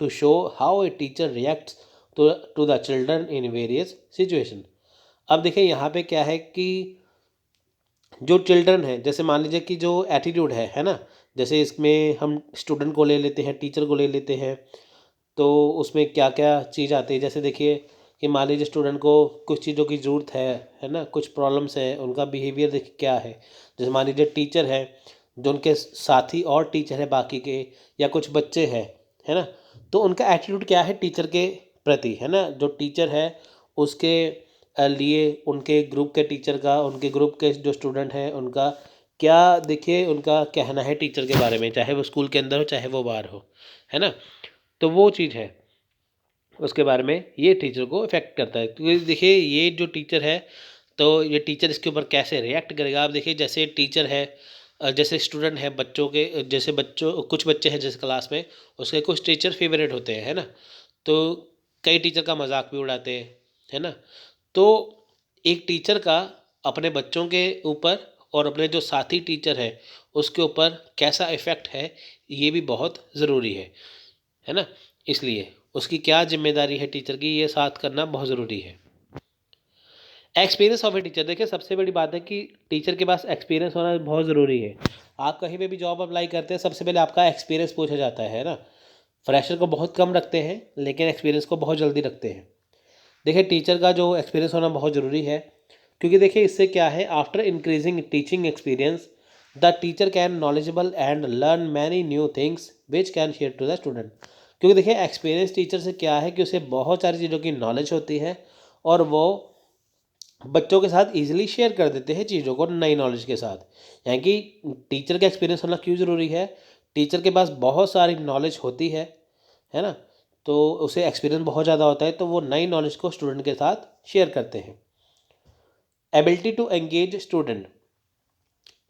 [SPEAKER 1] to show how a teacher reacts to the children in various situation। अब देखिए यहाँ पे क्या है कि जो children है, जैसे मान लीजिए कि जो एटीट्यूड है ना, जैसे इसमें हम स्टूडेंट को ले लेते हैं, टीचर को ले लेते हैं, तो उसमें क्या क्या चीज़ आती है। जैसे देखिए कि मान लीजिए स्टूडेंट को कुछ चीज़ों की ज़रूरत है ना, कुछ प्रॉब्लम्स है, उनका बिहेवियर देखिए क्या है। जैसे मान लीजिए टीचर है, जो उनके साथी और टीचर है बाकी के, या कुछ बच्चे हैं, है ना, तो उनका एटीट्यूड क्या है टीचर के प्रति, है ना। जो टीचर है उसके लिए उनके ग्रुप के टीचर का, उनके ग्रुप के जो स्टूडेंट हैं उनका क्या देखिए उनका कहना है टीचर के बारे में, चाहे वो स्कूल के अंदर हो चाहे वो बाहर हो, है ना। तो वो चीज़ है उसके बारे में, ये टीचर को इफेक्ट करता है। क्योंकि देखिए ये जो टीचर है तो ये टीचर इसके ऊपर कैसे रिएक्ट करेगा। आप देखिए जैसे टीचर है, जैसे स्टूडेंट है, बच्चों के जैसे बच्चों कुछ बच्चे हैं जैसे क्लास में, उसके कुछ टीचर फेवरेट होते हैं, है ना। तो कई टीचर का मजाक भी उड़ाते हैं, है ना। तो एक टीचर का अपने बच्चों के ऊपर और अपने जो साथी टीचर है उसके ऊपर कैसा इफ़ेक्ट है, ये भी बहुत ज़रूरी है ना। इसलिए उसकी क्या जिम्मेदारी है टीचर की, ये साथ करना बहुत ज़रूरी है। एक्सपीरियंस ऑफ ए टीचर, देखिए सबसे बड़ी बात है कि टीचर के पास एक्सपीरियंस होना बहुत ज़रूरी है। आप कहीं पे भी जॉब अप्लाई करते हैं, सबसे पहले आपका एक्सपीरियंस पूछा जाता है ना। फ्रेशर को बहुत कम रखते हैं, लेकिन एक्सपीरियंस को बहुत जल्दी रखते हैं। देखिए टीचर का जो एक्सपीरियंस होना बहुत ज़रूरी है, क्योंकि देखिए इससे क्या है, after increasing teaching experience the teacher can knowledgeable and learn many new things which can share to the student. क्योंकि देखिए एक्सपीरियंस टीचर से क्या है कि उसे बहुत सारी चीज़ों की नॉलेज होती है और वो बच्चों के साथ इजीली शेयर कर देते हैं चीज़ों को नई नॉलेज के साथ। यानी कि टीचर का एक्सपीरियंस होना क्यों ज़रूरी है, टीचर के पास बहुत सारी नॉलेज होती है ना। तो उसे एक्सपीरियंस बहुत ज़्यादा होता है, तो वो नई नॉलेज को स्टूडेंट के साथ शेयर करते हैं। Ability to engage student,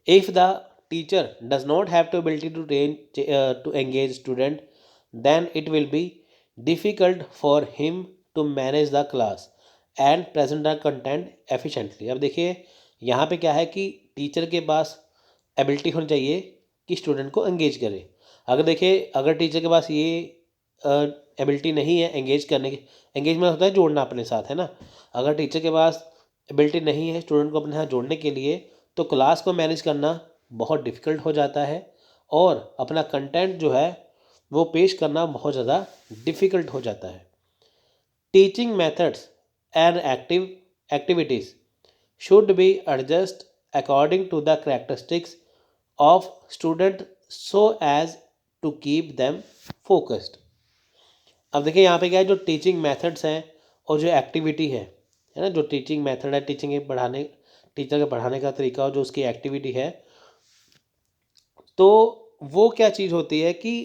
[SPEAKER 1] if the teacher does not have to ability to engage student, then it will be difficult for him to manage the class and present the content efficiently। अब देखिए यहाँ पे क्या है कि teacher के पास ability होनी चाहिए कि स्टूडेंट को एंगेज करे। अगर देखिए अगर टीचर के पास ये एबिलिटी नहीं है एंगेज करने की, एंगेजमेंट होता है जोड़ना अपने साथ, है ना। अगर टीचर के पास एबिलिटी नहीं है स्टूडेंट को अपने साथ जोड़ने के लिए, तो क्लास को मैनेज करना बहुत डिफ़िकल्ट हो जाता है और अपना कंटेंट जो है वो पेश करना बहुत ज़्यादा डिफ़िकल्ट हो जाता है। Teaching methods and activities should be adjust according to the characteristics of student so as to keep them focused. अब देखिए यहाँ पे क्या है, जो टीचिंग मेथड्स हैं और जो एक्टिविटी है ना, जो टीचिंग मेथड है, टीचर के पढ़ाने का तरीका और जो उसकी एक्टिविटी है, तो वो क्या चीज़ होती है कि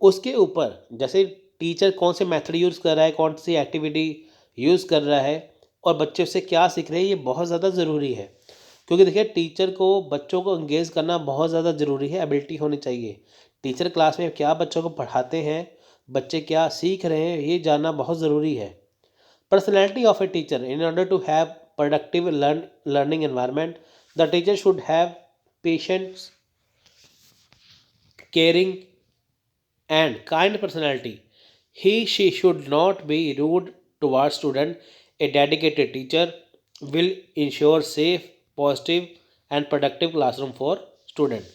[SPEAKER 1] उसके ऊपर जैसे टीचर कौन से मेथड यूज़ कर रहा है, कौन सी एक्टिविटी यूज़ कर रहा है और बच्चे उससे क्या सीख रहे हैं, ये बहुत ज़्यादा ज़रूरी है। क्योंकि देखिए टीचर को बच्चों को एंगेज करना बहुत ज़्यादा ज़रूरी है, एबिलिटी होनी चाहिए। टीचर क्लास में क्या बच्चों को पढ़ाते हैं, बच्चे क्या सीख रहे हैं, ये जानना बहुत ज़रूरी है। Personality of a teacher, in order to have productive learning environment the teacher should have patience, caring and kind personality. She should not be rude towards student. A dedicated teacher will ensure safe, positive and productive classroom for student।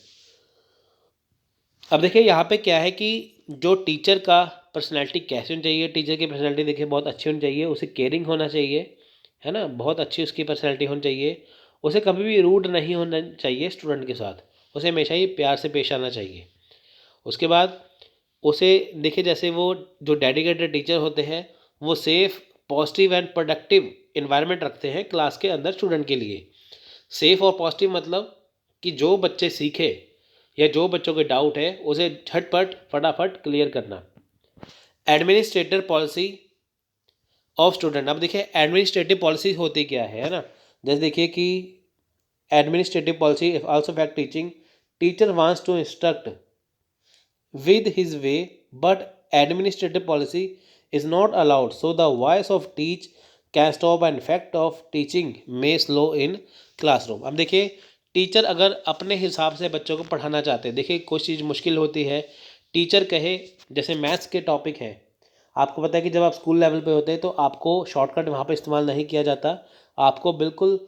[SPEAKER 1] अब देखिए यहाँ पे क्या है कि जो teacher का personality कैसी होनी चाहिए, टीचर की पर्सनैलिटी देखिए बहुत अच्छी होनी चाहिए, उसे केयरिंग होना चाहिए, है ना, बहुत अच्छी उसकी पर्सनैलिटी होनी चाहिए। उसे कभी भी रूड नहीं होना चाहिए स्टूडेंट के साथ, उसे हमेशा ही प्यार से पेश आना चाहिए। उसके बाद उसे देखिए जैसे वो जो डेडिकेटेड टीचर होते हैं वो safe, positive and productive environment रखते हैं क्लास के अंदर स्टूडेंट के लिए। सेफ़ और पॉजिटिव मतलब कि जो बच्चे सीखे या जो बच्चों के डाउट है उसे झटपट फटाफट क्लियर करना। एडमिनिस्ट्रेटर पॉलिसी ऑफ स्टूडेंट, अब देखिए एडमिनिस्ट्रेटिव पॉलिसी होती क्या है ना। जैसे देखिए कि administrative policy also affect teaching, teacher wants to instruct with his way but administrative policy is not allowed, so the voice of teach can stop and effect of teaching may slow in classroom। अब देखिए teacher अगर अपने हिसाब से बच्चों को पढ़ाना चाहते हैं, देखिए कोई चीज़ मुश्किल होती है, टीचर कहे जैसे मैथ्स के टॉपिक है, आपको पता है कि जब आप स्कूल लेवल पे होते हैं तो आपको शॉर्टकट वहाँ पे इस्तेमाल नहीं किया जाता, आपको बिल्कुल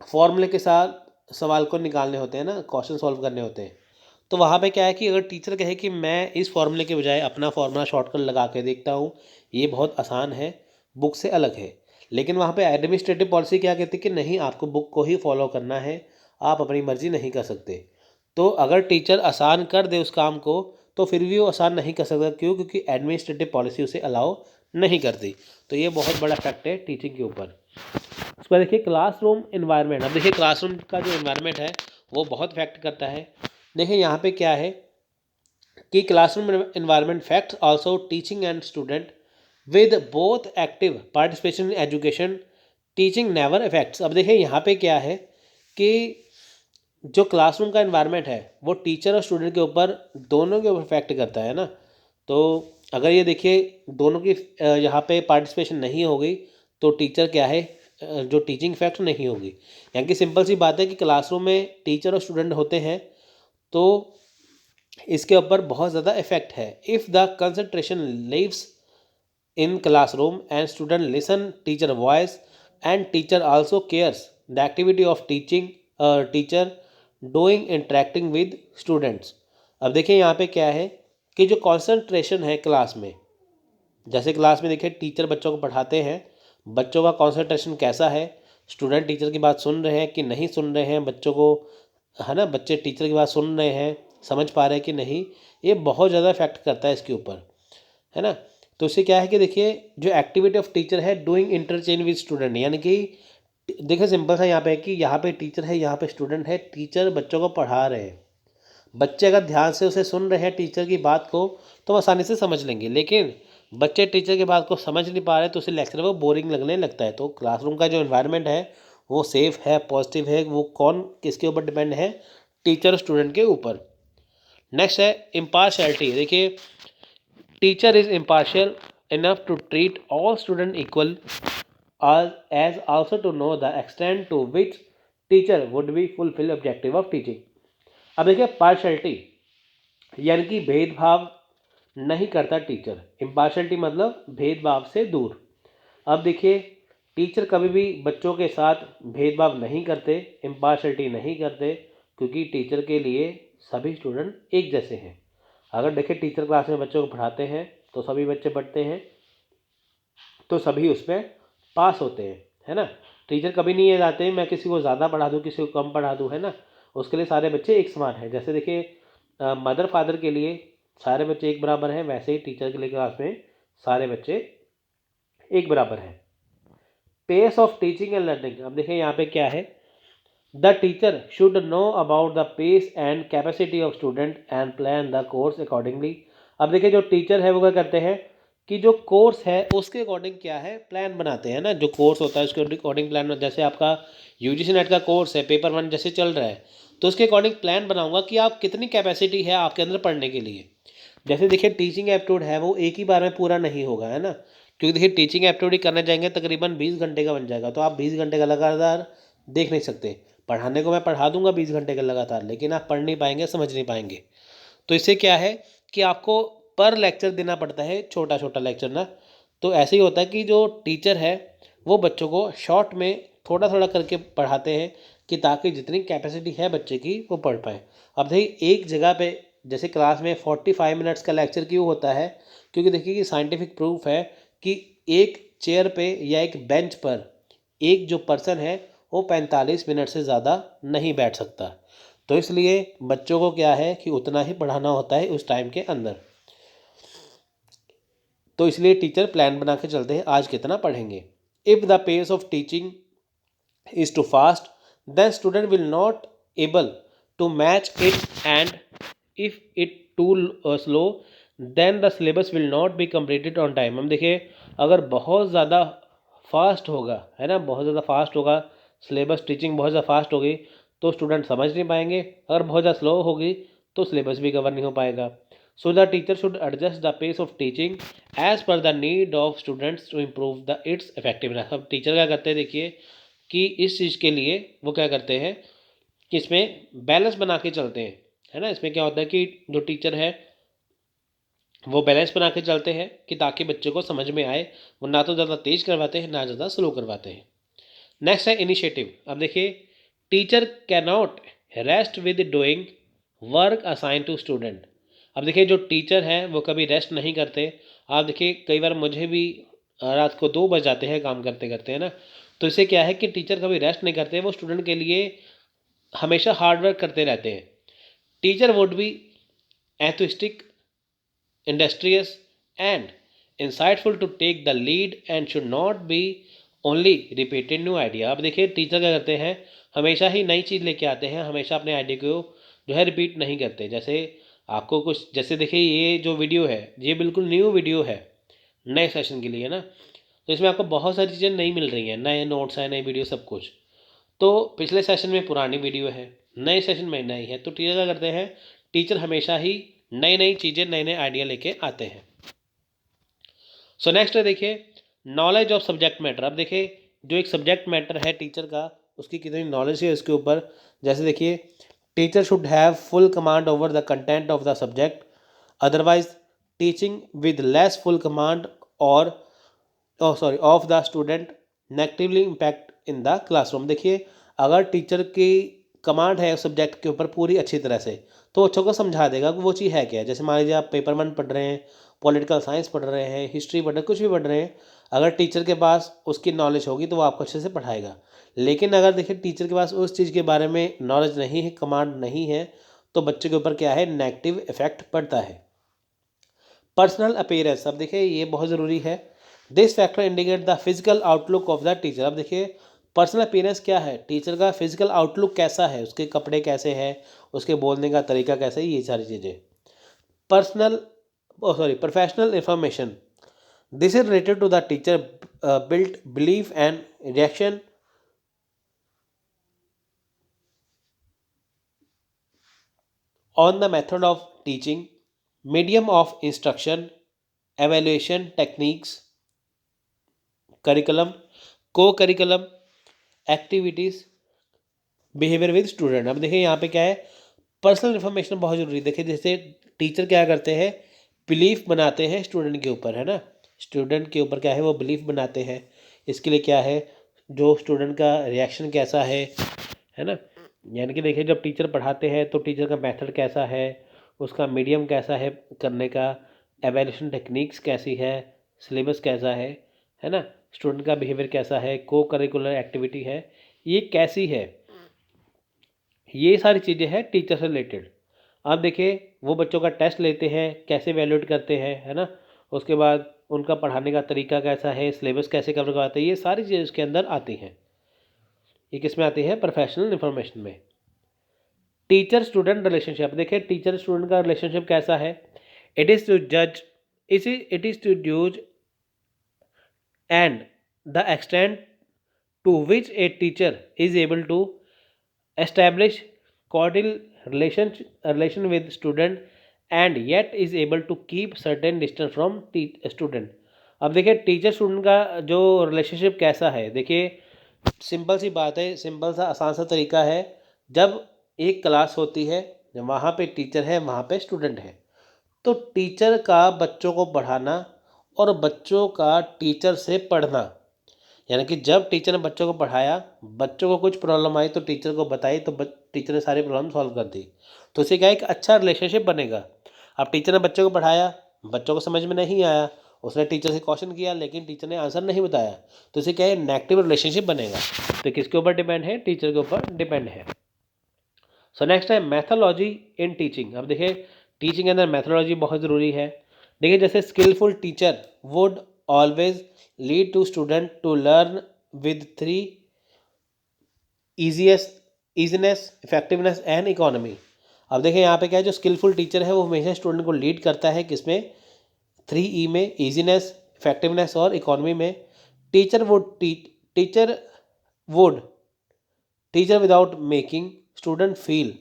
[SPEAKER 1] फॉर्मूले के साथ सवाल को निकालने होते हैं ना, क्वेश्चन सॉल्व करने होते हैं। तो वहाँ पे क्या है कि अगर टीचर कहे कि मैं इस फॉर्मूले के बजाय अपना फॉर्मूला शॉर्टकट लगा के देखता हूँ, ये बहुत आसान है, बुक से अलग है, लेकिन वहाँ पे एडमिनिस्ट्रेटिव पॉलिसी क्या कहती है कि नहीं, आपको बुक को ही फॉलो करना है, आप अपनी मर्जी नहीं कर सकते। तो अगर टीचर आसान कर दे उस काम को तो फिर भी वो आसान नहीं कर सकता, क्यों, क्योंकि एडमिनिस्ट्रेटिव पॉलिसी उसे अलाउ नहीं करती। तो ये बहुत बड़ा फैक्ट है टीचिंग के ऊपर। उसके बाद देखिए क्लासरूम इन्वायरमेंट, अब देखिए क्लासरूम का जो इन्वायरमेंट है वो बहुत फैक्ट करता है। देखिए यहाँ पे क्या है कि classroom environment facts also teaching and student with both active participation in education, teaching never effects. अब देखिए यहाँ पे क्या है कि जो क्लासरूम का इन्वायरमेंट है वो टीचर और स्टूडेंट के ऊपर, दोनों के ऊपर इफेक्ट करता है ना। तो अगर ये देखिए दोनों की यहाँ पे पार्टिसिपेशन नहीं होगी तो टीचर क्या है, जो टीचिंग इफेक्ट नहीं होगी। यानी कि सिंपल सी बात है कि क्लासरूम में टीचर और स्टूडेंट होते हैं तो इसके ऊपर बहुत ज़्यादा इफेक्ट है। If the concentration lives in classroom and student listen teacher voice and teacher also cares the activity of teaching teacher doing interacting with students। अब देखिए यहाँ पे क्या है कि जो कंसंट्रेशन है क्लास में, जैसे क्लास में देखिए टीचर बच्चों को पढ़ाते हैं, बच्चों का कंसंट्रेशन कैसा है, स्टूडेंट टीचर की बात सुन रहे हैं कि नहीं सुन रहे हैं, बच्चों को है ना, बच्चे टीचर की बात सुन रहे हैं, समझ पा रहे हैं कि नहीं, ये बहुत ज़्यादा इफेक्ट करता है इसके ऊपर, है ना। तो इससे क्या है कि देखिए जो एक्टिविटी ऑफ टीचर है डूइंग इंटरचेंज विद स्टूडेंट, यानी कि देखिए सिंपल सा यहाँ पे है कि यहाँ पे टीचर है, यहाँ पे स्टूडेंट है, टीचर बच्चों को पढ़ा रहे हैं, बच्चे अगर ध्यान से उसे सुन रहे हैं टीचर की बात को तो वो आसानी से समझ लेंगे, लेकिन बच्चे टीचर की बात को समझ नहीं पा रहे तो उसे लेक्चर वो बोरिंग लगने लगता है। तो क्लासरूम का जो इन्वायरमेंट है वो सेफ़ है, पॉजिटिव है, वो कौन किसके ऊपर डिपेंड है, टीचर और स्टूडेंट के ऊपर। नेक्स्ट है इम्पार्शियलिटी। देखिए teacher is impartial enough to treat all students equal as also to know the extent to which teacher would be fulfill objective of teaching। अब देखिए पार्शलिटी यानी कि भेदभाव नहीं करता टीचर, इम्पार्शलिटी मतलब भेदभाव से दूर। अब देखिए टीचर कभी भी बच्चों के साथ भेदभाव नहीं करते, इम्पार्शलिटी नहीं करते, क्योंकि टीचर के लिए सभी स्टूडेंट एक जैसे हैं। अगर देखिए टीचर क्लास में बच्चों को पढ़ाते हैं तो सभी बच्चे पढ़ते हैं तो सभी उसमें पास होते हैं, है ना। टीचर कभी नहीं ये जाते मैं किसी को ज़्यादा पढ़ा दूँ किसी को कम पढ़ा दूँ, है ना, उसके लिए सारे बच्चे एक समान हैं। जैसे देखिए मदर फादर के लिए सारे बच्चे एक बराबर हैं, वैसे ही टीचर के लिए क्लास में सारे बच्चे एक बराबर हैं। Pace of teaching and learning. अब देखिए यहाँ पे क्या है, the teacher should know about the pace and capacity of student and plan the course accordingly. अब देखिए जो टीचर है वो क्या करते हैं कि जो कोर्स है उसके अकॉर्डिंग क्या है प्लान बनाते हैं ना, जो कोर्स होता है उसके अकॉर्डिंग प्लान। जैसे आपका यूजीसी नेट का कोर्स है, पेपर 1 जैसे चल रहा है, तो उसके अकॉर्डिंग प्लान बनाऊंगा कि आप कितनी कैपेसिटी है आपके अंदर पढ़ने के लिए। जैसे देखिए टीचिंग एप्टीट्यूड है वो एक ही बार में पूरा नहीं होगा, है ना, क्योंकि देखिए टीचिंग एप्टीट्यूड करने जाएंगे तकरीबन 20 घंटे का बन जाएगा, तो आप 20 घंटे का लगातार देख नहीं सकते। पढ़ाने को मैं पढ़ा दूंगा 20 घंटे का लगातार, लेकिन आप पढ़ नहीं पाएंगे, समझ नहीं पाएंगे। तो इससे क्या है कि आपको पर लेक्चर देना पड़ता है, छोटा छोटा लेक्चर ना। तो ऐसे ही होता है कि जो टीचर है वो बच्चों को शॉर्ट में थोड़ा थोड़ा करके पढ़ाते हैं कि ताकि जितनी कैपेसिटी है बच्चे की वो पढ़ पाए। अब देखिए एक जगह पे जैसे क्लास में 45 मिनट्स का लेक्चर क्यों होता है, क्योंकि देखिए कि साइंटिफिक प्रूफ है कि एक चेयर पे या एक बेंच पर एक जो पर्सन है वो 45 मिनट से ज़्यादा नहीं बैठ सकता। तो इसलिए बच्चों को क्या है कि उतना ही पढ़ाना होता है उस टाइम के अंदर। तो इसलिए टीचर प्लान बना के चलते हैं आज कितना पढ़ेंगे। If the pace of teaching is too fast then student will not able to match it, and if it too slow then the syllabus will not be completed on time। हम देखिए अगर बहुत ज़्यादा फास्ट होगा, है ना, बहुत ज़्यादा फास्ट होगा सिलेबस, टीचिंग बहुत ज़्यादा फास्ट होगी तो स्टूडेंट समझ नहीं पाएंगे, अगर बहुत ज़्यादा स्लो होगी तो सिलेबस भी कवर नहीं हो पाएगा। So the teacher should adjust the pace of teaching as per the need of students to improve the its effectiveness. अब टीचर क्या करते हैं देखिए कि इस चीज़ के लिए वो क्या करते हैं कि इसमें बैलेंस बना के चलते हैं, है ना। इसमें क्या होता है कि जो टीचर है वो बैलेंस बना के चलते हैं कि ताकि बच्चे को समझ में आए, वो ना तो ज़्यादा तेज़ करवाते हैं ना ज़्यादा स्लो करवाते हैं। नेक्स्ट है इनिशिएटिव। अब देखिए teacher can not rest with doing work assign to student. अब देखिए जो टीचर हैं वो कभी रेस्ट नहीं करते। आप देखिए कई बार मुझे भी रात को 2 बज जाते हैं काम करते करते, है ना। तो इससे क्या है कि टीचर कभी रेस्ट नहीं करते, वो स्टूडेंट के लिए हमेशा हार्ड वर्क करते रहते हैं। Teacher would be enthusiastic, industrious and insightful to take the lead and should not be only repeated new idea। अब देखिए टीचर क्या करते हैं हमेशा ही नई चीज़ लेके आते हैं, हमेशा अपने आइडिया को जो है रिपीट नहीं करते। जैसे आपको कुछ जैसे देखिए ये जो वीडियो है ये बिल्कुल न्यू वीडियो है नए सेशन के लिए ना, तो इसमें आपको बहुत सारी चीज़ें नहीं मिल रही हैं, नए नोट्स हैं, नई वीडियो सब कुछ। तो पिछले सेशन में पुरानी वीडियो है, नए सेशन में नई है। तो टीचर क्या करते हैं, टीचर हमेशा ही नई नई चीज़ें नए नए आइडिया लेके आते हैं। सो नेक्स्ट है देखिए नॉलेज ऑफ सब्जेक्ट मैटर। अब देखिए जो एक सब्जेक्ट मैटर है टीचर का, उसकी कितनी नॉलेज है उसके ऊपर। जैसे देखिए teacher should have full command over the content of the subject, otherwise teaching with less full command और of the student negatively impact in the classroom. देखिए अगर टीचर की कमांड है सब्जेक्ट के ऊपर पूरी अच्छी तरह से, तो बच्चों को समझा देगा कि वो चीज़ है क्या है। जैसे मान लीजिए आप पेपर 1 पढ़ रहे हैं, पॉलिटिकल साइंस पढ़ रहे हैं, हिस्ट्री पढ़ रहे हैं, कुछ भी पढ़ रहे हैं, अगर टीचर के पास उसकी नॉलेज होगी तो वो आपको अच्छे से पढ़ाएगा। लेकिन अगर देखिए टीचर के पास उस चीज़ के बारे में नॉलेज नहीं है, कमांड नहीं है, तो बच्चे के ऊपर क्या है, नेगेटिव इफेक्ट पड़ता है। पर्सनल अपीयरेंस, अब देखिए ये बहुत ज़रूरी है। This factor indicate the physical outlook of the teacher. अब देखिए पर्सनल अपीयरेंस क्या है, टीचर का फिजिकल आउटलुक कैसा है, उसके कपड़े कैसे हैं, उसके बोलने का तरीका कैसा है, ये सारी चीज़ें। Personal professional information, this is related to the teacher built belief and reaction on the method of teaching, medium of instruction, evaluation techniques, curriculum, co-curriculum, activities, behaviour with student. अब देखिए यहाँ पे क्या है, पर्सनल इन्फॉर्मेशन बहुत ज़रूरी है। देखिए जैसे टीचर क्या करते हैं, बिलीफ बनाते हैं स्टूडेंट के ऊपर, है ना। स्टूडेंट के ऊपर क्या है, वो बिलीफ बनाते हैं। इसके लिए क्या है, जो स्टूडेंट का रिएक्शन कैसा है ना। यानी कि देखिए जब टीचर पढ़ाते हैं तो टीचर का मेथड कैसा है, उसका मीडियम कैसा है करने का, एवेल्यूशन टेक्निक्स कैसी है, सिलेबस कैसा है ना, स्टूडेंट का बिहेवियर कैसा है, को करिकुलर एक्टिविटी है ये कैसी है, ये सारी चीज़ें हैं टीचर से रिलेटेड। आप देखिए वो बच्चों का टेस्ट लेते हैं, कैसे वैल्यूएट करते हैं, है ना। उसके बाद उनका पढ़ाने का तरीका कैसा है, सिलेबस कैसे कवर करवाते हैं, ये सारी चीज़ें इसके अंदर आती हैं। ये किस में आती है, प्रोफेशनल इंफॉर्मेशन में। टीचर स्टूडेंट रिलेशनशिप, देखिए टीचर स्टूडेंट का रिलेशनशिप कैसा है। इट इज़ टू जज, it is to dues and the extent to which a teacher is able to establish cordial relation with student and yet is able to keep certain distance from student। अब देखिए teacher student का जो relationship कैसा है, देखिए simple सी बात है, simple सा आसान सा तरीका है। जब एक क्लास होती है, वहाँ पे टीचर है, वहाँ पे स्टूडेंट है, तो टीचर का बच्चों को पढ़ाना और बच्चों का टीचर से पढ़ना, यानी कि जब टीचर ने बच्चों को पढ़ाया, बच्चों को कुछ प्रॉब्लम आई तो टीचर को बताई, तो टीचर ने सारी प्रॉब्लम सॉल्व कर दी। तो इससे क्या एक अच्छा रिलेशनशिप बनेगा। अब टीचर ने बच्चों को पढ़ाया, बच्चों को समझ में नहीं आया, उसने टीचर से क्वेश्चन किया लेकिन टीचर ने आंसर नहीं बताया, तो इससे क्या है, नेगेटिव रिलेशनशिप बनेगा। तो किसके ऊपर डिपेंड है, टीचर के ऊपर डिपेंड है। सो नेक्स्ट है मैथोलॉजी इन टीचिंग। अब देखिए टीचिंग के अंदर मैथोलॉजी बहुत ज़रूरी है। देखिए जैसे skillful teacher would always lead to student to learn with 3 easiness, effectiveness and economy. अब देखिए यहाँ पे क्या है, जो स्किलफुल टीचर है वो हमेशा स्टूडेंट को लीड करता है किसमें, 3 E में, ईजीनेस, इफेक्टिवनेस और इकोनॉमी में। Teacher would teacher without making student feel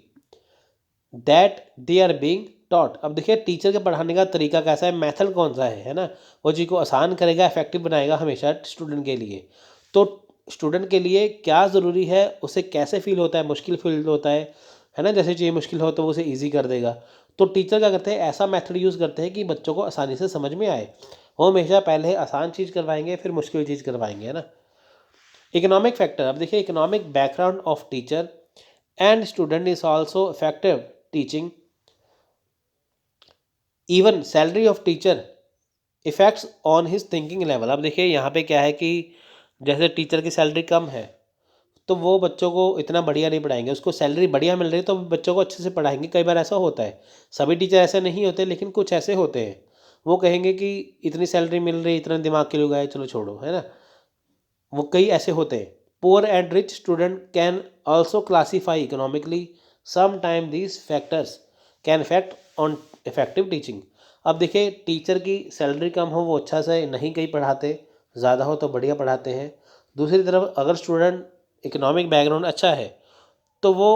[SPEAKER 1] that they are being taught. अब देखिए टीचर के पढ़ाने का तरीका कैसा है, मेथड कौन सा है ना, वो चीज़ को आसान करेगा, इफेक्टिव बनाएगा हमेशा स्टूडेंट के लिए। तो स्टूडेंट के लिए क्या ज़रूरी है, उसे कैसे फील होता है, मुश्किल फील होता है ना, जैसे चीज़ मुश्किल हो तो वो उसे ईजी कर देगा। तो टीचर क्या करते हैं, ऐसा मेथड यूज़ करते हैं कि बच्चों को आसानी से समझ में आए। वो हमेशा पहले आसान चीज़ करवाएंगे, फिर मुश्किल चीज़ करवाएंगे, है ना। इकोनॉमिक फैक्टर, अब देखिए economic background of teacher and student is also effective teaching. Even salary of teacher effects on his thinking level. अब देखिए यहाँ पे क्या है कि जैसे टीचर की सैलरी कम है तो वो बच्चों को इतना बढ़िया नहीं पढ़ाएंगे, उसको सैलरी बढ़िया मिल रही है तो बच्चों को अच्छे से पढ़ाएंगे। कई बार ऐसा होता है, सभी टीचर ऐसे नहीं होते लेकिन कुछ ऐसे होते हैं, वो कहेंगे कि इतनी सैलरी मिल रही, इतना दिमाग के लोग आए, चलो छोड़ो, है ना। वो कई ऐसे होते हैं। Poor and rich student can also classify economically, some time these factors can effect on effective teaching. अब देखिए टीचर की सैलरी कम हो वो अच्छा से नहीं कहीं पढ़ाते, ज़्यादा हो तो बढ़िया पढ़ाते हैं। दूसरी तरफ अगर स्टूडेंट इकोनॉमिक बैकग्राउंड अच्छा है तो वो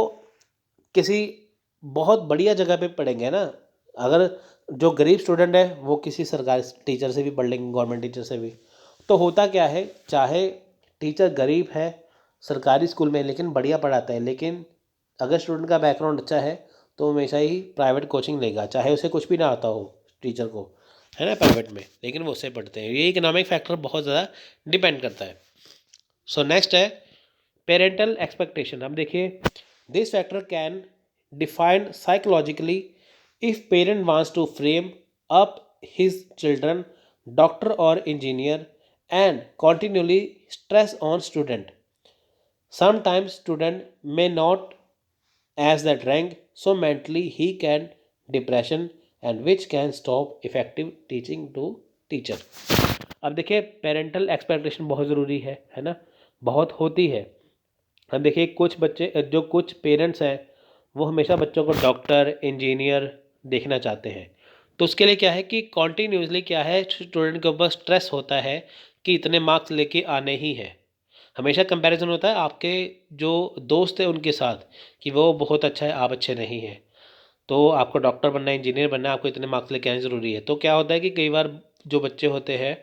[SPEAKER 1] किसी बहुत बढ़िया जगह पे पढ़ेंगे ना, अगर जो गरीब स्टूडेंट है वो किसी सरकारी टीचर से भी पढ़ लेंगे, गवर्नमेंट टीचर से भी। तो होता क्या है, चाहे टीचर गरीब है सरकारी स्कूल में लेकिन बढ़िया पढ़ाता है, लेकिन अगर स्टूडेंट का बैकग्राउंड अच्छा है तो वो हमेशा ही प्राइवेट कोचिंग लेगा, चाहे उसे कुछ भी ना आता हो टीचर को, है ना, प्राइवेट में, लेकिन वो उससे पढ़ते हैं। ये इकोनॉमिक फैक्टर बहुत ज़्यादा डिपेंड करता है। सो नेक्स्ट है पेरेंटल एक्सपेक्टेशन। अब देखिए, this factor can defined psychologically if parent wants to frame up his children doctor और engineer and continually stress on student. Sometimes student may not as that rank, so mentally he can depression and which can stop effective teaching to teacher. अब देखिए, parental expectation बहुत ज़रूरी है ना, बहुत होती है। अब देखिए, कुछ बच्चे जो कुछ पेरेंट्स हैं वो हमेशा बच्चों को डॉक्टर इंजीनियर देखना चाहते हैं। तो उसके लिए क्या है कि कॉन्टीन्यूसली क्या है, स्टूडेंट के ऊपर स्ट्रेस होता है कि इतने मार्क्स लेके आने ही है। हमेशा कंपैरिजन होता है आपके जो दोस्त हैं उनके साथ कि वो बहुत अच्छा है, आप अच्छे नहीं हैं। तो आपको डॉक्टर बनना है, इंजीनियर बनना है, आपको इतने मार्क्स लेके आने ज़रूरी है। तो क्या होता है कि कई बार जो बच्चे होते हैं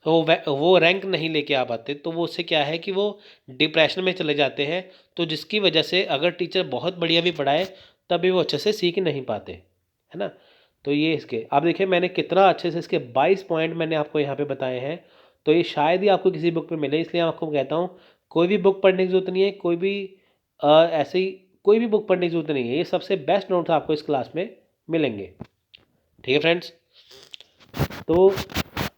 [SPEAKER 1] वो रैंक नहीं लेके आ पाते, तो वो उससे क्या है कि वो डिप्रेशन में चले जाते हैं। तो जिसकी वजह से अगर टीचर बहुत बढ़िया भी पढ़ाए तब भी वो अच्छे से सीख नहीं पाते, है ना। तो ये इसके आप देखिए, मैंने कितना अच्छे से इसके 22 पॉइंट मैंने आपको यहाँ पे बताए हैं। तो ये शायद ही आपको किसी बुक में मिले, इसलिए मैं आपको कहता हूँ कोई भी बुक पढ़ने की ज़रूरत नहीं है, कोई भी ऐसे ही कोई भी बुक पढ़ने की ज़रूरत नहीं है। ये सबसे बेस्ट नोट्स आपको इस क्लास में मिलेंगे। ठीक है फ्रेंड्स, तो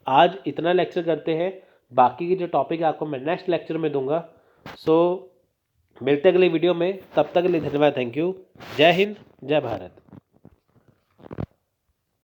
[SPEAKER 1] आज इतना लेक्चर करते हैं। बाकी के जो टॉपिक है आपको मैं नेक्स्ट लेक्चर में दूंगा। सो मिलते हैं अगले वीडियो में, तब तक के लिए धन्यवाद, थैंक यू। जय हिंद, जय भारत।